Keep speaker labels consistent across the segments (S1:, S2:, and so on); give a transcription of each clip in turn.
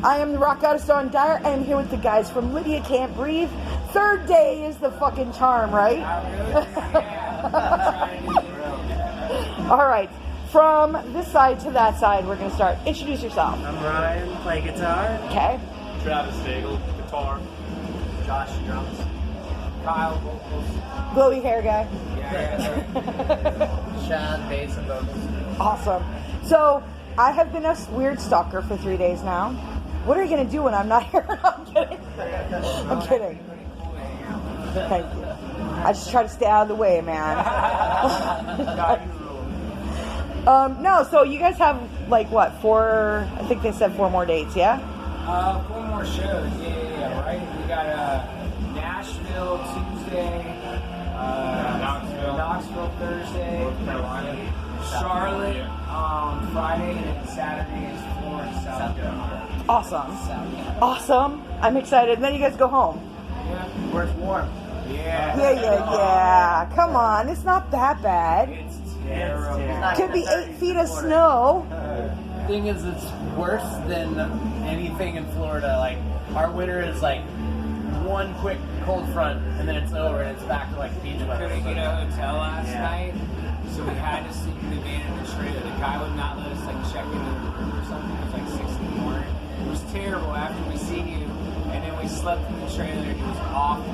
S1: I am the Rock Goddess Dawn Dyer. I am here with the guys from Lydia Can't Breathe. Third day is the fucking charm, right? All right. From this side to that side, we're going to start. Introduce yourself.
S2: I'm Ryan, play guitar.
S1: Okay.
S3: Travis Daigle, guitar.
S2: Josh, drums. Kyle, vocals.
S1: Glowy hair guy.
S2: Yeah. Sean, bass and vocals.
S1: Awesome. So, I have been a weird stalker for 3 days now. What are you going to do when I'm not here? I'm kidding. I'm kidding. Thank you. I just try to stay out of the way, man. No, so you guys have, like, what, 4, I think they said 4 more dates, yeah?
S2: 4 more shows, yeah, right? We got Nashville Tuesday, Knoxville Thursday,
S3: North Carolina,
S2: Charlotte Friday, and then Saturday is Florida, South Carolina.
S1: Awesome. Awesome. I'm excited. And then you guys go home.
S2: Yeah, where it's warm. Yeah.
S1: Yeah. Come on. It's not that bad.
S2: It's terrible.
S1: Could be 8 feet of snow.
S4: Thing is, it's worse than anything in Florida. Like, our winter is like one quick cold front, and then it's over, and it's back to like beach weather.
S2: Couldn't get a hotel last night, so we had to sleep in the van in the trailer. The guy would not let us like check into the room or something. It was like 6 in the morning. It was terrible after we seen you, and then we slept in the trailer, and it was awful.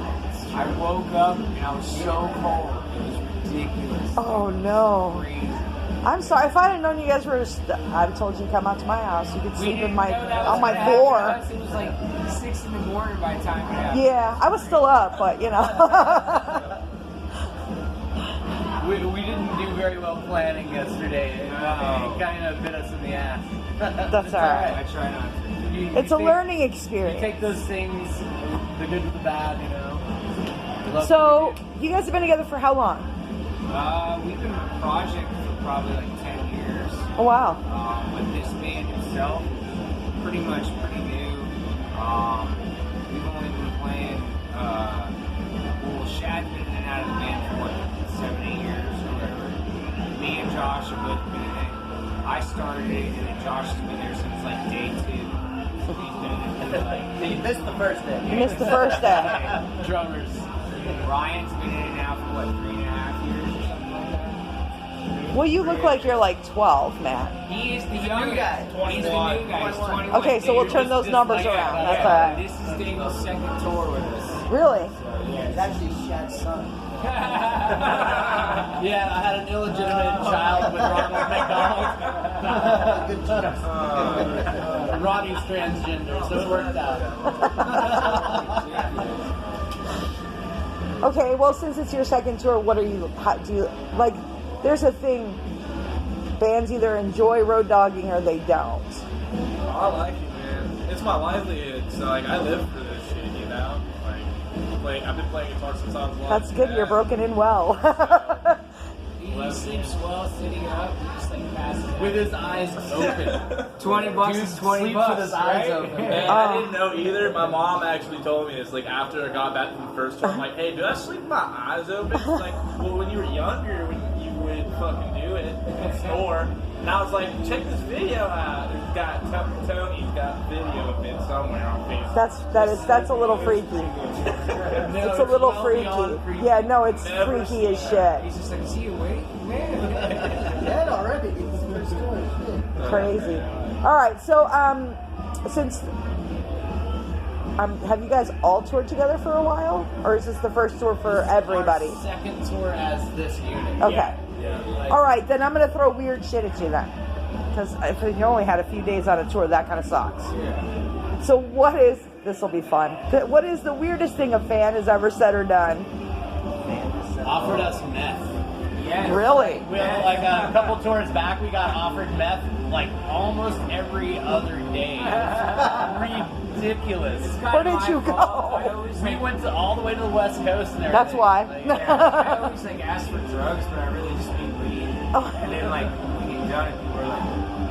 S2: I woke up and I was so cold. It was ridiculous.
S1: Oh, no.
S2: Crazy.
S1: I'm sorry. If I had known you guys were, I'd have told you to come out to my house. You could
S2: We
S1: sleep
S2: didn't
S1: in my
S2: know that
S1: on
S2: was
S1: my
S2: gonna
S1: floor.
S2: happen to us. It was like 6 in the morning by the time it happened.
S1: Yeah, I was still up, but you know.
S4: We didn't do very well planning yesterday. It kind of bit us in the ass.
S1: That's all right.
S2: I try not to.
S1: It's a learning
S4: You
S1: experience.
S4: take those things, the good with the bad, you know. You love
S1: So, you guys have been together for how long?
S2: We've been on a project for probably like 10 years.
S1: Oh, wow.
S2: But this band itself, pretty new. We've only been playing, Shad's been in and out of the band for what, 7-8 years or whatever. Me and Josh have both been in it. I started it, and then Josh has been there since like day 2. So he's been in it for like...
S4: You missed the first day.
S1: You missed the first day.
S4: Drummers.
S2: Ryan's been in it now for what, 3.5 years or something like that?
S1: Well, you look like you're like 12, Matt.
S2: He is the young guy. He's the new guy. He's 21.
S1: Okay, so we'll turn those numbers around. That's all right.
S2: This is Dingle's second tour with us.
S1: Really?
S2: It's actually Shad's son.
S4: Yeah, I had an illegitimate child with Ronald McDonald. Ronnie's transgender, so it worked out.
S1: Okay, well, since it's your second tour, what are you, how do you, like, there's a thing, bands either enjoy road dogging or they don't.
S3: I like it, man. It's my livelihood, so like I live for this shit, you know. Like, I've been playing guitar since I was little.
S1: That's good, you're broken in well.
S2: He sleeps well sitting up. He just like passes out.
S4: With his eyes open.
S2: $20 is $20.
S4: Sleeps with his eyes
S2: right?
S4: open.
S3: Man, I didn't know either. My mom actually told me this. Like after I got back from the first tour, I'm like, "Hey, do I sleep with my eyes open?" She's like, "Well, when you were younger, when you would fucking do it and snore." And I was like, "Check this video out. There's got Tony's got video of it somewhere on Facebook."
S1: That's a little freaky.
S4: No,
S1: It's a little
S4: well
S1: freaky.
S4: beyond freaky.
S1: Yeah, no, it's
S3: Never
S1: freaky as
S3: seen
S1: shit.
S2: He's just like, is he awake? Man.
S5: Dead already. It's the first story.
S1: Crazy. All right, so since have you guys all toured together for a while, or is this the first tour for everybody?
S4: Our second tour as this unit.
S1: Okay.
S3: Yeah.
S1: All right, then I'm gonna throw weird shit at you then, because if you only had a few days on a tour, that kind of sucks. So this will be fun. What is the weirdest thing a fan has ever said or done?
S4: Offered us meth.
S2: Yeah.
S1: Really?
S4: We like a couple tours back, we got offered meth like almost every other day. Ridiculous.
S1: Where did you go?
S4: We went all the way to the West Coast and everything.
S1: That's why.
S2: I always like ask for drugs, but I really just mean weed.
S1: Oh.
S2: And then like when you done it, people are like,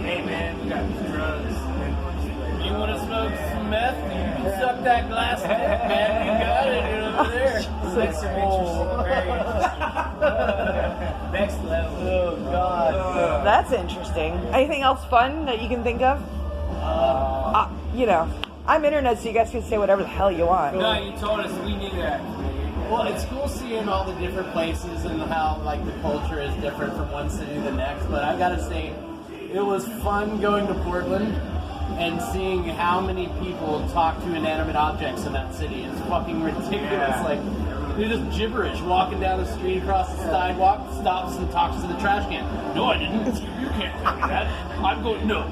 S2: "Hey man, we got these drugs." And we're just like,
S4: You want to smoke some meth? You can suck that glass dick, man. You got it over there.
S2: That's some interesting, very interesting. Next level.
S4: Oh, God.
S1: That's interesting. Anything else fun that you can think of? you know, I'm internet, so you guys can say whatever the hell you want.
S2: No, you told us. We knew that.
S4: Well, it's cool seeing all the different places and how like the culture is different from one city to the next. But I gotta say, it was fun going to Portland and seeing how many people talk to inanimate objects in that city. It's fucking ridiculous.
S2: Yeah.
S4: Like, they're just gibberish. Walking down the street across the sidewalk, stops and talks to the trash can. No, I didn't. You can't tell me that. I'm going, no,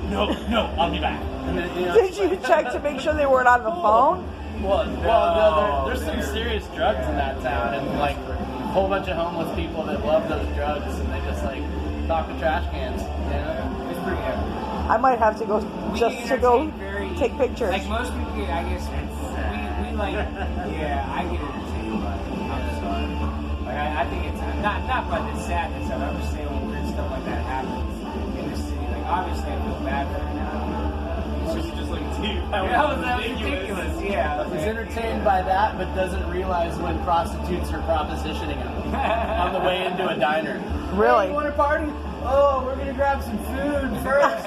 S4: I'll be back. And then, you know,
S1: Did you check to make sure they weren't on the phone?
S4: Well, no, there's some serious drugs in that town, and like a whole bunch of homeless people that love those drugs, and they just like talk to trash cans. Yeah,
S2: It's pretty epic.
S1: I might have to go just to go take pictures.
S2: Like most people, I guess we like. Yeah, I get entertained by it. I'm sorry. Like I think it's not by the sadness of it. I'm just saying when weird stuff like that happens in the city. Like obviously I feel bad for it now.
S3: Just like, dude,
S2: That was ridiculous. Yeah.
S4: he's entertained by that, but doesn't realize when prostitutes are propositioning him on the way into a diner.
S1: Really?
S4: Hey, you want to party? Oh, we're gonna grab some food first.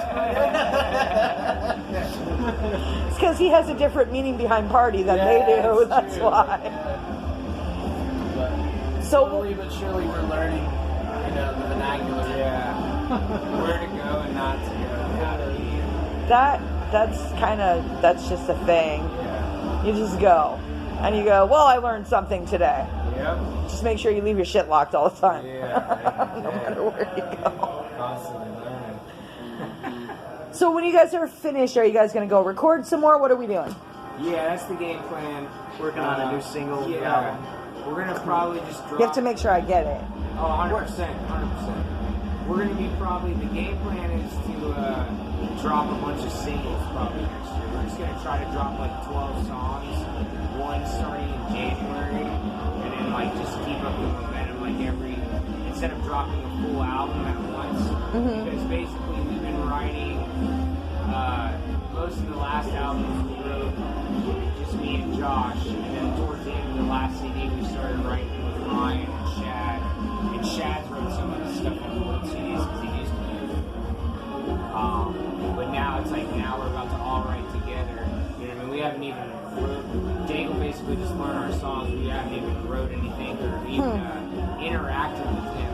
S1: It's because he has a different meaning behind party than they do. That's
S4: true.
S1: why.
S4: But
S1: So
S4: slowly but surely we're learning, you know, the vernacular.
S2: Yeah. Where to go and not to go. And how to eat.
S1: that's just a thing.
S2: Yeah.
S1: You just go. And you go, well, I learned something today.
S2: Yep.
S1: Just make sure you leave your shit locked all the time.
S2: Yeah.
S1: No matter where you go.
S2: Constantly learning.
S1: So when you guys are finished, are you guys going to go record some more? What are we doing?
S2: Yeah, that's the game plan.
S5: Working on a new single album.
S2: Yeah. We're gonna probably just drop.
S1: You have to make sure I get it.
S2: Oh, 100%. 100%. We're gonna be probably, the game plan is to drop a bunch of singles probably next year. We're just gonna try to drop like 12 songs, one starting in January, and then like just keep up the momentum like instead of dropping a full album at once. Because basically we've been writing, most of the last albums we wrote just me and Josh, and then towards the end of the last CD we started writing with Ryan and Shad. And Shad wrote some of the stuff on the old CDs because he used to do it. But now it's like, now we're about to all write together. You know what I mean? We haven't even wrote, Dave will basically just learn our songs. We haven't even wrote anything or even interacted with him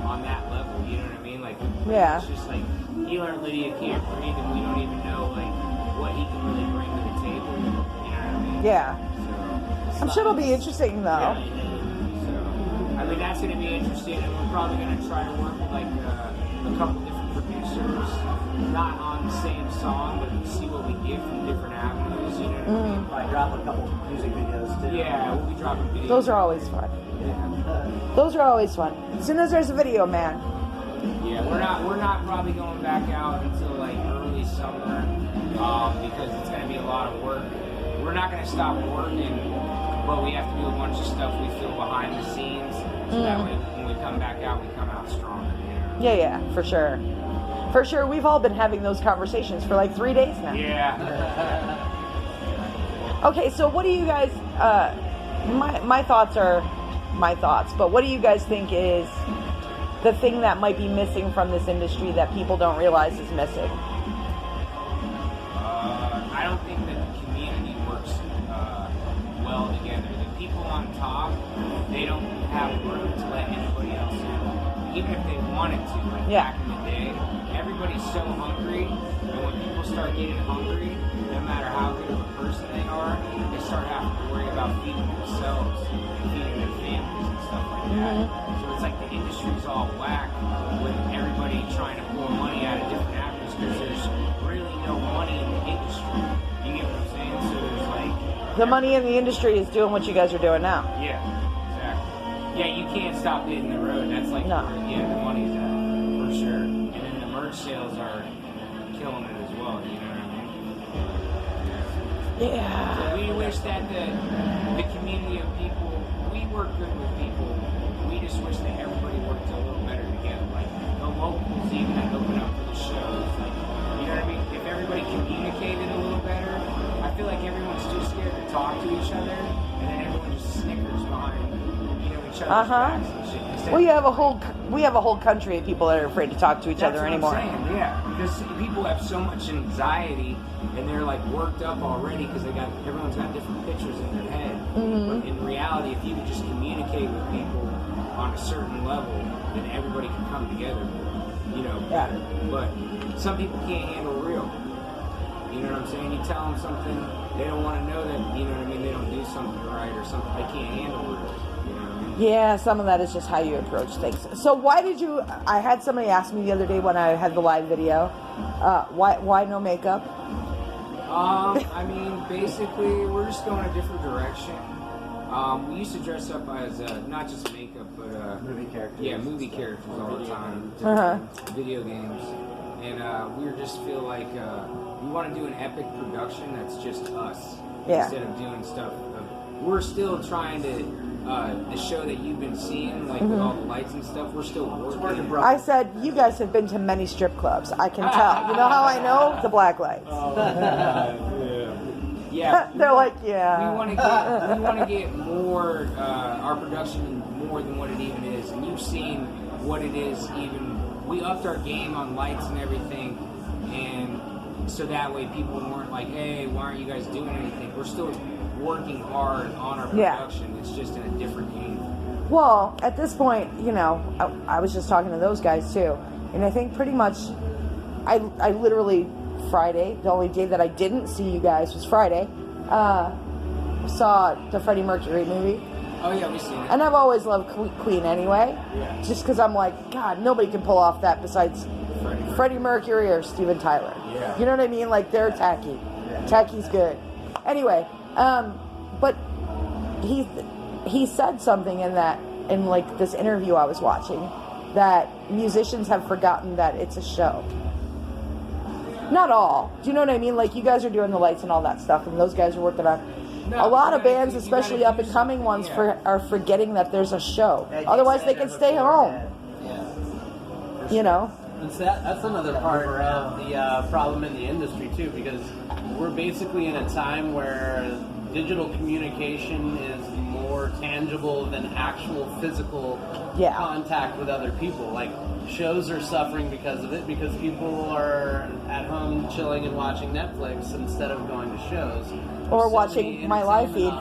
S2: on that level. You know what I mean? Like,
S1: Yeah.
S2: it's just like, he learned Lydia Can't Breathe, and we don't even know like what he can really bring to the table. You know what I mean?
S1: Yeah.
S2: So,
S1: I'm sure it'll be interesting, though.
S2: so, I mean, that's going to be interesting, and we're probably going to try to work with like a couple different producers, not on the same song, but see what we get from different avenues. You know what I mean?
S5: Probably drop a couple music videos too.
S2: Yeah, we'll be dropping videos.
S1: Those are always fun. Those are always fun. As soon as there's a video, man.
S2: Yeah, we're not probably going back out until like early summer because it's going to be a lot of work. We're not going to stop working, but we have to do a bunch of stuff we feel behind the scenes, so that way when we come back out, we come out stronger. You know?
S1: Yeah, for sure. For sure, we've all been having those conversations for like 3 days now.
S2: Yeah.
S1: Okay, so what do you guys, my thoughts are my thoughts, but what do you guys think is the thing that might be missing from this industry that people don't realize is missing?
S2: I don't think that the community works well together. The people on top, they don't have room to let anybody else in. Even if they wanted to, like back in the day, everybody's so hungry, and when people start getting hungry, no matter how good of a person they are, they start having to worry about feeding themselves and feeding their families and stuff like that. So it's like the industry's all whack with everybody trying to pull money out of different avenues because there's really no money in the industry. You get what I'm saying? So there's like...
S1: The money in the industry is doing what you guys are doing now.
S2: Yeah, exactly. Yeah, you can't stop hitting the road. That's like where, the money's at, for sure. And then the merch sales are killing it as well, you know what I mean?
S1: Yeah.
S2: So we wish that the community of people, we work good with people. We just wish that everybody worked a little better together. Like the locals even that open up for the shows. Like, you know what I mean? If everybody communicated a little better, I feel like everyone's too scared to talk to each other, and then everyone just snickers behind, each other's backs and shit. extent.
S1: Well, we have a whole country of people that are afraid to talk to each
S2: That's
S1: other
S2: what
S1: anymore.
S2: I'm saying, yeah, because people have so much anxiety and they're like worked up already because everyone's got different pictures in their head.
S1: Mm-hmm.
S2: But in reality, if you could just communicate with people on a certain level, then everybody can come together, better. But some people can't handle real. You know what I'm saying? You tell them something, they don't want to know that, you know what I mean, they don't do something right or something, they can't handle real. You know what I mean?
S1: Yeah, some of that is just how you approach things. So why did you? I had somebody ask me the other day when I had the live video, why no makeup?
S2: I mean, basically, we're just going a different direction. We used to dress up as not just makeup, but
S5: Movie characters.
S2: Yeah, movie characters all the time. Video games, and we just feel like we want to do an epic production that's just us instead of doing stuff. We're still trying to. The show that you've been seeing, like with all the lights and stuff, we're still working.
S1: I said, you guys have been to many strip clubs. I can tell. You know how I know? The black lights.
S2: Yeah.
S1: They're like, yeah.
S2: We want to get more our production more than what it even is, and you've seen what it is. Even we upped our game on lights and everything, and so that way people weren't like, hey, why aren't you guys doing anything? We're still working hard on our production. It's just in a different game.
S1: Well, at this point, I was just talking to those guys too, and I think pretty much, I literally Friday, the only day that I didn't see you guys was Friday, saw the Freddie Mercury movie.
S2: Oh yeah, we've seen it.
S1: And I've always loved Queen anyway, just because I'm like, God, nobody can pull off that besides Freddie Mercury or Steven Tyler.
S2: Yeah.
S1: You know what I mean? Like, they're tacky. Tacky's good. Anyway, but he said something in like this interview I was watching, that musicians have forgotten that it's a show. Not all. Do you know what I mean? Like, you guys are doing the lights and all that stuff, and those guys are working on. A lot of bands, especially up and coming ones, are forgetting that there's a show. Otherwise, they can stay home. You know.
S4: And so that's another part of the problem in the industry too, because we're basically in a time where digital communication is more tangible than actual physical contact with other people. Like, shows are suffering because of it, because people are at home chilling and watching Netflix instead of going to shows.
S1: Or watching my live feed.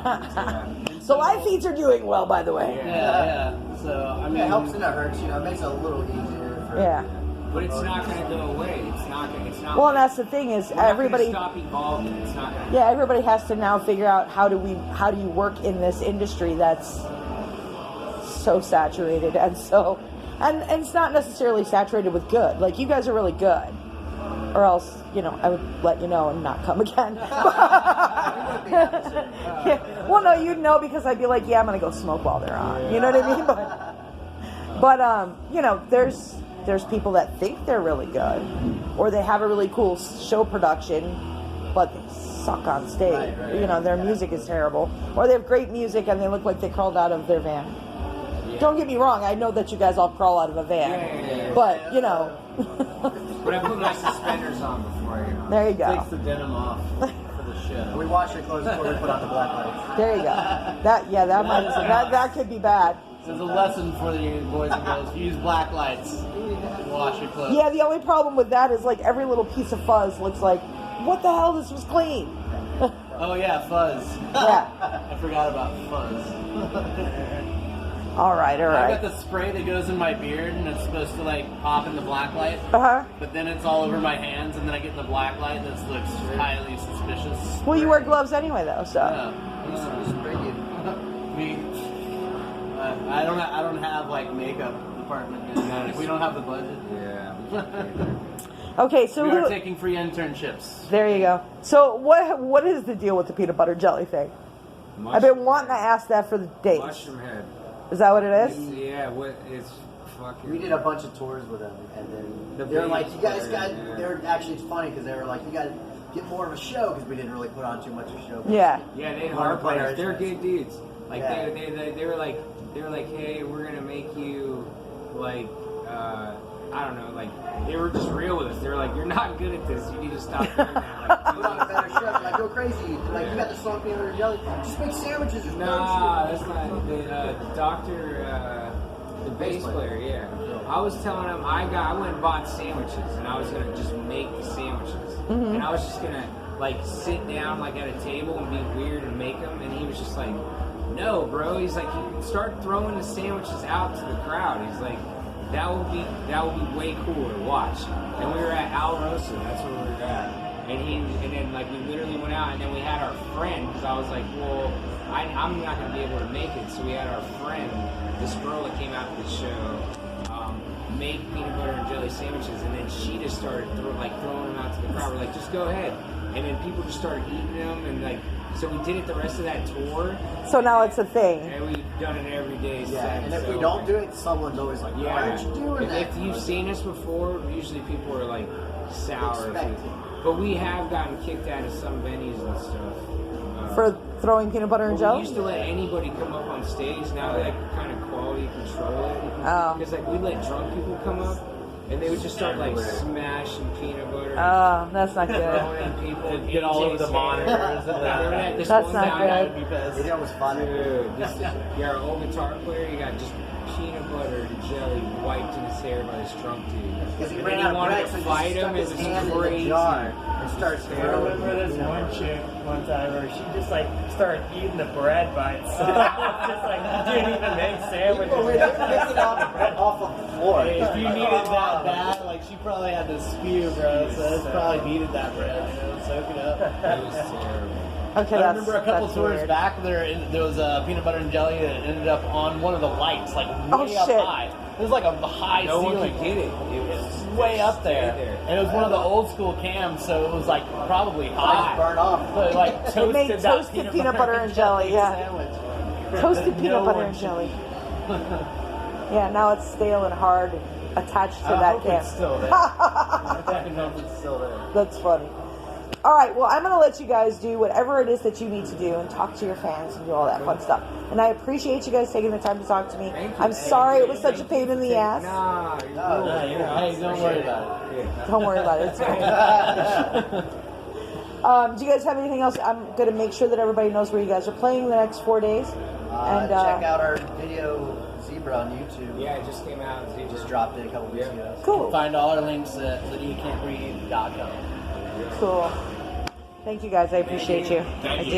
S1: The live feeds are doing well, by the way.
S4: Yeah. So, I mean...
S5: It helps and it hurts, it makes it a little easier for...
S2: But it's not going to go away. It's not.
S1: Well, and that's the thing is, everybody
S2: stop evolving. It's not going to.
S1: Yeah, everybody has to now figure out how do you work in this industry that's so saturated and so, and it's not necessarily saturated with good. Like, you guys are really good, or else I would let you know and not come again. Well, no, you'd know, because I'd be like, yeah, I'm gonna go smoke while they're on. You know what I mean? But there's people that think they're really good, or they have a really cool show production, but they suck on stage. Their music is terrible, or they have great music and they look like they crawled out of their van. Don't get me wrong, I know that you guys all crawl out of a van, but
S2: But I put my suspenders on before,
S1: There you go.
S4: Takes the denim off for the show.
S5: We wash your clothes before we put on the black lights.
S1: There you go. That could be bad.
S4: There's a lesson for the boys and girls. Use black lights. Wash your clothes.
S1: Yeah, the only problem with that is, like, every little piece of fuzz looks like, what the hell, this was clean.
S4: Oh yeah, fuzz.
S1: Yeah.
S4: I forgot about fuzz.
S1: All right.
S4: I got the spray that goes in my beard, and it's supposed to, like, pop in the black light. But then it's all over my hands, and then I get in the black light, and it looks highly suspicious.
S1: Well, you wear gloves anyway, though, so.
S4: I don't have like makeup department. We don't have the budget.
S1: Okay, so
S4: we are taking free internships.
S1: There you go. So what is the deal with the peanut butter jelly thing? I've been wanting to ask that for the days.
S2: Mushroom head.
S1: Is that what it is?
S2: It's fucking.
S5: We did a bunch of tours with them, and then they were like, "You guys got." It's funny because they were like, "You got to get more of a show," because we didn't really put on too much of a show.
S1: Yeah,
S2: they hard players. They're good dudes. Like they were like, hey, we're gonna make you like I don't know, like they were just real with us. They were like, you're not good at this. You need to stop doing that. Like,
S5: put on a better show. Like, go crazy. Like, you got the salt peanut butter jelly. Just make sandwiches.
S2: Nah, that's not the doctor. The bass player, yeah. I was telling him I went and bought sandwiches, and I was gonna just make the sandwiches, and I was just gonna like sit down like at a table and be weird and make them, and he was just like, "No, bro." He's like, "You start throwing the sandwiches out to the crowd." He's like, "That would be way cooler to watch." And we were at Al Rosa, that's where we were at. And then like we literally went out, and then we had our friend, because I was like, well, I'm not gonna be able to make it, so we had our friend, this girl that came out to the show, make peanut butter and jelly sandwiches, and then she just started throwing them out to the crowd. We're like, just go ahead, and then people just started eating them, and like, so we did it the rest of that tour.
S1: So now it's a thing.
S2: And we've done it every day since.
S5: And if we don't do it, somene's always like, why aren't you doing that?
S2: If you've seen us before, usually people are like sour.
S5: Expect it.
S2: But we have gotten kicked out of some venues and stuff.
S1: For throwing peanut butter and
S2: We
S1: jelly?
S2: used to let anybody come up on stage. Now they kind of quality control it.
S1: Oh.
S2: Because like we let drunk people come up, and they would just start like smashing peanut butter.
S1: Oh, that's not good.
S2: Throwing at people and
S4: Get all over the monitors.
S2: Remember that? This
S1: That's
S2: one
S1: not
S2: guy-
S1: good.
S5: You know it was funny.
S2: Dude, our old guitar player, he got just peanut butter and jelly wiped in his hair by this drunk dude.
S5: Because he
S2: And
S5: ran
S2: then
S5: out of
S2: wanted
S5: bread,
S2: to
S5: so he
S2: fight
S5: just
S2: him.
S5: stuck
S2: It
S5: his
S2: was
S5: hand in the
S2: crazy.
S5: jar and started
S6: I remember this one chick one time where she just like started eating the bread by itself. Just like didn't even make sandwiches.
S5: People were picking off of the floor.
S4: If you needed that bad, like she probably had to spew, bro. So it's probably needed that bread, soak it up.
S2: It was terrible.
S1: Okay,
S4: I
S1: that's,
S4: remember a couple
S1: that's
S4: tours
S1: weird.
S4: back there was peanut butter and jelly that ended up on one of the lights, like way up
S1: shit.
S4: high. It was like a high
S2: No one
S4: ceiling.
S2: could get it. It was
S4: Way up there.
S2: stayed there.
S4: And it was one of the old school cams, so it was like probably
S5: Lights
S4: hot.
S5: burn off.
S4: But like toasted,
S1: made
S4: that
S1: toasted peanut butter and jelly, yeah.
S4: sandwich.
S1: Toasted
S4: No
S1: peanut butter
S4: one
S1: and jelly. Yeah, now it's stale and hard and attached to
S4: I
S1: that
S4: hope
S1: can.
S4: it's still there. I fucking hope it's still there.
S1: That's funny. All right, well, I'm going to let you guys do whatever it is that you need to do and talk to your fans and do all that fun stuff. And I appreciate you guys taking the time to talk to me.
S2: Thank you.
S1: I'm sorry it was such a pain in the ass.
S2: Nah,
S4: Hey, don't worry about it.
S1: Don't worry about it. It's fine. Do you guys have anything else? I'm going to make sure that everybody knows where you guys are playing the next 4 days. And
S5: check out our video Zebra on YouTube.
S2: Yeah, it just came out.
S5: We just dropped it a couple weeks ago.
S1: Cool.
S4: Find all our links at lydiacan'tbreathe.com.
S1: Cool. Thank you guys. I appreciate you. I do.